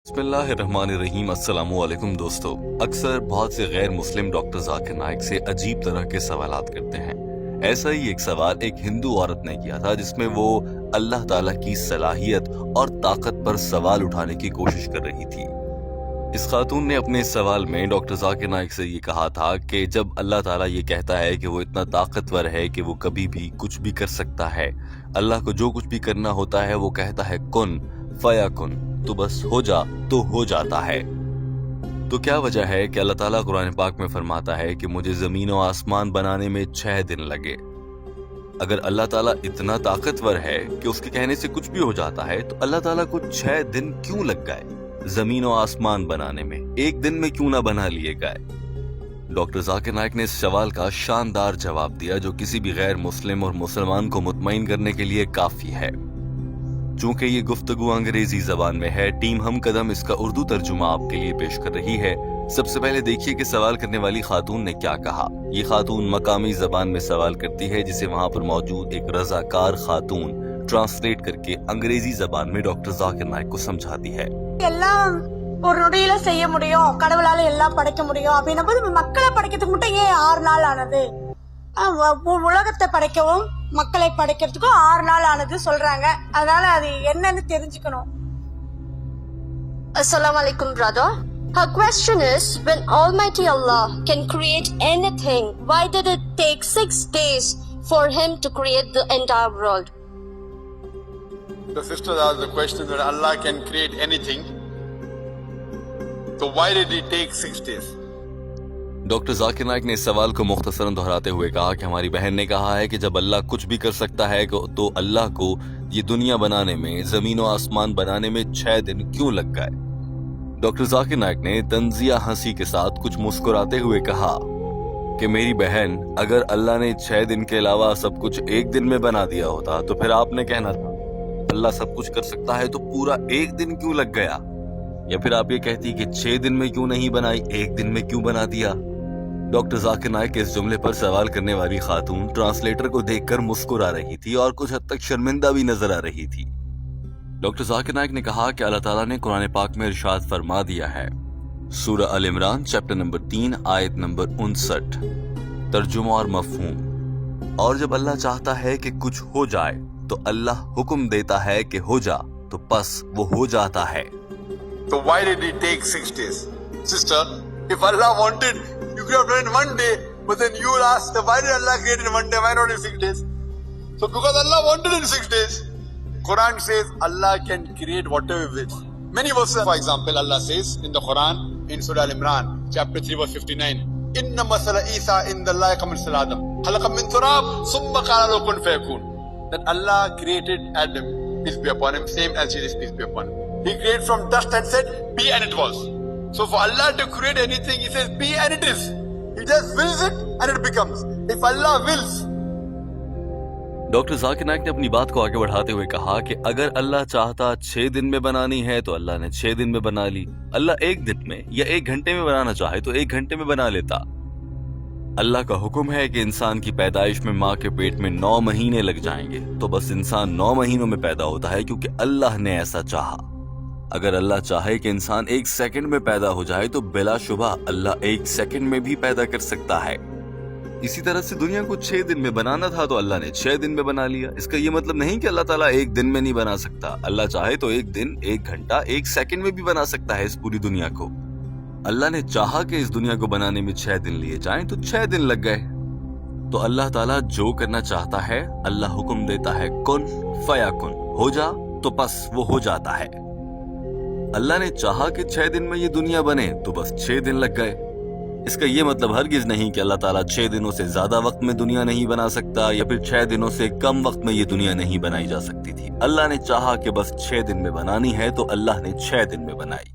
बिस्मिल्लाहिर्रहमानिर्रहीम। अस्सलामुअलैकुम दोस्तों, अक्सर बहुत से गैर मुस्लिम डॉक्टर जाकिर नाइक से अजीब तरह के सवालात करते हैं। ऐसा ही एक सवाल एक हिंदू औरत ने किया था जिसमें वो अल्लाह ताला की सलाहियत और ताकत पर सवाल उठाने की कोशिश कर रही थी। इस खातून ने अपने इस सवाल में डॉक्टर जाकिर नाइक से ये कहा था कि जब अल्लाह ताला ये कहता है कि वो इतना ताकतवर है कि वो कभी भी कुछ भी कर सकता है, अल्लाह को जो कुछ भी करना होता है वो कहता है कुन फयाकुन, तो बस हो जा तो हो जाता है। तो क्या वजह है कि अल्लाह ताला कुरान पाक में फरमाता है कि मुझे जमीन और आसमान बनाने में 6 दिन लगे। अगर अल्लाह ताला इतना ताकतवर है कि उसके कहने से कुछ भी हो जाता है, तो अल्लाह ताला को 6 दिन क्यों लग गए जमीन और आसमान बनाने में? एक दिन में क्यों ना बना लिए गए? डॉक्टर जाकिर नाइक ने इस सवाल का शानदार जवाब दिया जो किसी भी गैर मुस्लिम और मुसलमान को मुतमईन करने के लिए काफी है। चूंकि ये गुफ्तगू अंग्रेजी जबान में है, टीम हम कदम इसका उर्दू तर्जुमा आपके लिए पेश कर रही है। सबसे पहले देखिए कि सवाल करने वाली खातून ने क्या कहा। ये खातून मकामी जबान में सवाल करती है जिसे वहाँ पर मौजूद एक रजाकार खातून ट्रांसलेट करके अंग्रेजी जबान में डॉक्टर जाकिर नाइक को समझाती है। எல்லாம் ஒரு நொடியில செய்ய முடியும், கடவுளால எல்லாம் படைக்க முடியும் அப்படின்னும்போது மக்களை படைக்கிறதுக்கு மட்டும் ஏன் 6 நாள் ஆனது? உலகத்தை படைக்கவும் மக்களை படைக்கிறதுக்கும் 6 நாள் ஆனது சொல்றாங்க. அதனால அது என்னன்னு தெரிஞ்சுக்கணும். Assalamu alaikum, brother. Her question is, when Almighty Allah can create anything, why did it take 6 days for Him to create the entire world? The sister asked the question that Allah can create anything. So why did it take 6 days? Doctor Zakir Naik ने इस सवाल को मुख्तसरन दोहराते हुए कहा कि हमारी बहन ने कहा है कि जब अल्लाह कुछ भी कर सकता है तो अल्लाह को ये दुनिया बनाने में, जमीन और आसमान बनाने में 6 दिन क्यों लग गए? डॉक्टर जाकिर नाइक ने तंजिया हंसी के साथ कुछ मुस्कुराते हुए कहा कि मेरी बहन, अगर अल्लाह ने 6 दिन के अलावा सब कुछ एक दिन में बना दिया होता तो फिर आपने कहना था अल्लाह सब कुछ कर सकता है तो पूरा एक दिन क्यों लग गया? या फिर आप ये कहती कि 6 दिन में क्यों नहीं बनाई, एक दिन में क्यों बना दिया? डॉक्टर जाकिर नाइक के इस जुमले पर सवाल करने वाली खातून ट्रांसलेटर को देखकर मुस्कुरा रही थी और कुछ हद तक शर्मिंदा भी नजर आ रही थी। डॉक्टर जाकिर नाइक ने कहा कि अल्लाह ताला ने कुरान पाक में इरशाद फरमा दिया है, सूरह अल इमरान चैप्टर नंबर 3 आयत नंबर 59, तर्जुमा और मफहूम। और जब अल्लाह चाहता है कि कुछ हो जाए तो अल्लाह हुक्म देता है कि हो जा, तो बस वो हो जाता है। So why did it take 6 days? Sister, if Allah wanted, you could have done it in 1 day, but then you will ask, why did Allah create it in 1 day? Why not in 6 days? So because Allah wanted it in 6 days. Quran says Allah can create whatever He wills. Many verses, for example, Allah says in the Quran, in Surah Al-Imran, chapter 3, verse 59, Inna masala Isa inda Allahi kamasal Adam, khalaqam min turab, summa qala lahu kun fayakun. That Allah created Adam, peace be upon him, same as Jesus, peace be upon him. He created from dust and said, be, and it was. So for Allah to create anything, He says, be, and it is. He just wills it and it becomes. If Allah wills. Doctor Zakir Naik ने अपनी बात को आगे बढ़ाते हुए कहा कि अगर अल्लाह चाहता 6 दिन में बनानी है तो अल्लाह ने 6 दिन में बना ली। अल्लाह 1 दिन में या 1 घंटे में बनाना चाहे तो 1 घंटे में बना लेता। अल्लाह का हुक्म है कि इंसान की पैदाइश में माँ के पेट में 9 महीने लग जाएंगे, तो बस इंसान 9 महीनों में पैदा होता है क्योंकि अल्लाह ने ऐसा चाहा। अगर अल्लाह चाहे कि इंसान 1 सेकंड में पैदा हो जाए तो बिलाशुबा अल्लाह 1 सेकंड में भी पैदा कर सकता है। इसी तरह से दुनिया को 6 दिन में बनाना था तो अल्लाह ने 6 दिन में बना लिया। इसका ये मतलब नहीं कि अल्लाह ताला 1 दिन में नहीं बना सकता। अल्लाह चाहे तो 1 दिन, 1 घंटा, 1 सेकंड में भी बना सकता है इस पूरी दुनिया को। अल्लाह ने चाहा कि इस दुनिया को बनाने में 6 दिन लिए जाएं तो 6 दिन लग गए। तो अल्लाह ताला जो करना चाहता है, अल्लाह हुक्म देता है कुन फयाकुन, हो जा, तो बस वो हो जाता है। अल्लाह ने चाहा कि 6 दिन में ये दुनिया बने तो बस 6 दिन लग गए। इसका ये मतलब हरगिज नहीं कि अल्लाह ताला 6 दिनों से ज्यादा वक्त में दुनिया नहीं बना सकता या फिर 6 दिनों से कम वक्त में ये दुनिया नहीं बनाई जा सकती थी। अल्लाह ने चाहा कि बस 6 दिन में बनानी है तो अल्लाह ने 6 दिन में बनाई।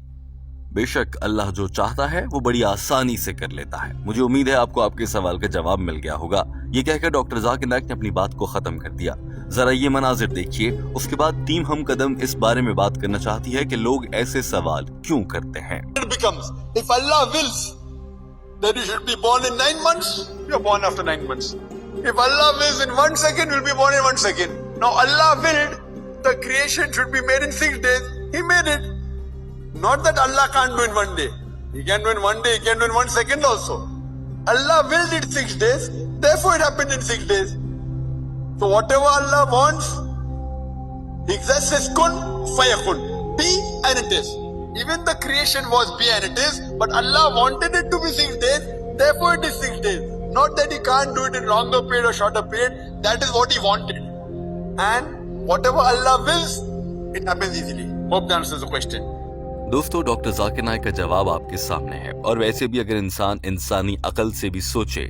बेशक अल्लाह जो चाहता है वो बड़ी आसानी से कर लेता है। मुझे उम्मीद है आपको आपके सवाल का जवाब मिल गया होगा। ये कहकर डॉक्टर जाकिर नाइक ने अपनी बात को खत्म कर दिया। जरा ये मनाजिर देखिए। उसके बाद टीम हम कदम इस बारे में बात करना चाहती है कि लोग ऐसे सवाल क्यों करते हैं। It becomes, if Allah wills that you should be born in 9 months, you are born after 9 months. If Allah wills in 1 second, you will be born in 1 second. Now Allah willed the creation should be made in 6 days. He made it. Not that Allah can't do in one day. He can do in one day, he can do in 1 second also. Allah willed it 6 days, therefore it happened in 6 days. So whatever Allah wants, He just says kun fayakun. Be and it is. Even the creation was be and it is, but Allah wanted it to be 6 days, therefore it is 6 days. Not that He can't do it in longer period or shorter period, that is what He wanted. And whatever Allah wills, it happens easily. Hope that answers the question. दोस्तों, doctor Zakir Naik का जवाब आपके सामने है। और वैसे भी अगर इंसान इंसानी अकल से भी सोचे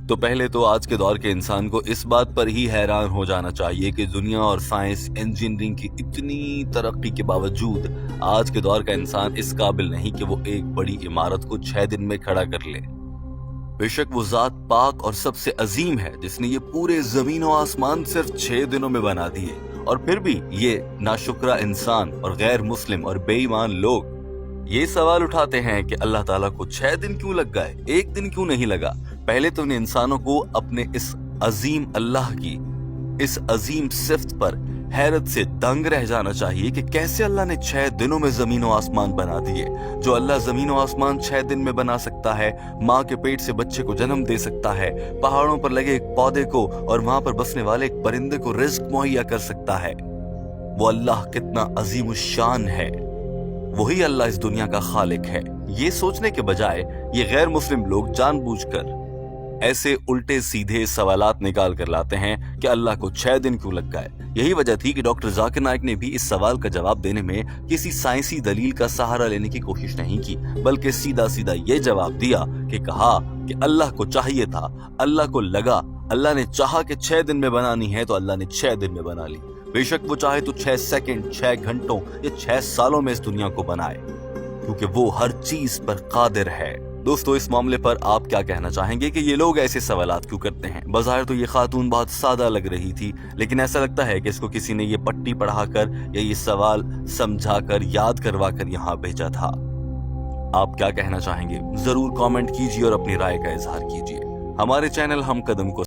तो पहले तो आज के दौर के इंसान को इस बात पर ही हैरान हो जाना चाहिए कि दुनिया और साइंस इंजीनियरिंग की इतनी तरक्की के बावजूद आज के दौर का इंसान इस काबिल नहीं कि वो एक बड़ी इमारत को 6 दिन में खड़ा कर ले। बेशक वो जात पाक और सबसे अजीम है जिसने ये पूरे जमीन और आसमान सिर्फ 6 दिनों में बना दिए, और फिर भी ये नाशुक्रा इंसान और गैर मुस्लिम और बेईमान लोग ये सवाल उठाते हैं कि अल्लाह ताला को 6 दिन क्यों लग गए, 1 दिन क्यों नहीं लगा। पहले तो इन इंसानों को अपने इस अजीम अल्लाह की इस अजीम सिफ्त पर हैरत से दंग रह जाना चाहिए कि कैसे अल्लाह ने 6 दिनों में जमीन और आसमान बना दिए। जो अल्लाह जमीन और आसमान 6 दिन में बना सकता है, माँ के पेट से बच्चे को जन्म दे सकता है, पहाड़ों पर लगे एक पौधे को और वहां पर बसने वाले एक परिंदे को रिज्क मुहैया कर सकता है, वो अल्लाह कितना अजीम शान है। वही अल्लाह इस दुनिया का खालिक है। ये सोचने के बजाय ये गैर मुस्लिम लोग जानबूझकर ऐसे उल्टे सीधे सवालात निकाल कर लाते हैं कि अल्लाह को 6 दिन क्यों लग गए। यही वजह थी कि डॉक्टर जाकिर नाइक ने भी इस सवाल का जवाब देने में किसी साइंसी दलील का सहारा लेने की कोशिश नहीं की, बल्कि सीधा सीधा ये जवाब दिया कि कहा कि अल्लाह को चाहिए था, अल्लाह को लगा, अल्लाह ने चाहा कि 6 दिन में बनानी है तो अल्लाह ने 6 दिन में बना ली। बेशक वो चाहे तो 6 सेकंड, 6 घंटों या 6 सालों में इस दुनिया को बनाए, क्योंकि वो हर चीज पर कादिर है। दोस्तों, इस मामले पर आप क्या कहना चाहेंगे कि ये लोग ऐसे सवालात क्यों करते हैं? बज़ाहिर तो ये खातून बहुत सादा लग रही थी, लेकिन ऐसा लगता है कि इसको किसी ने ये पट्टी पढ़ाकर या ये सवाल समझाकर याद करवा कर यहाँ भेजा था। आप क्या कहना चाहेंगे? जरूर कमेंट कीजिए और अपनी राय का इजहार कीजिए। हमारे चैनल हम कदम को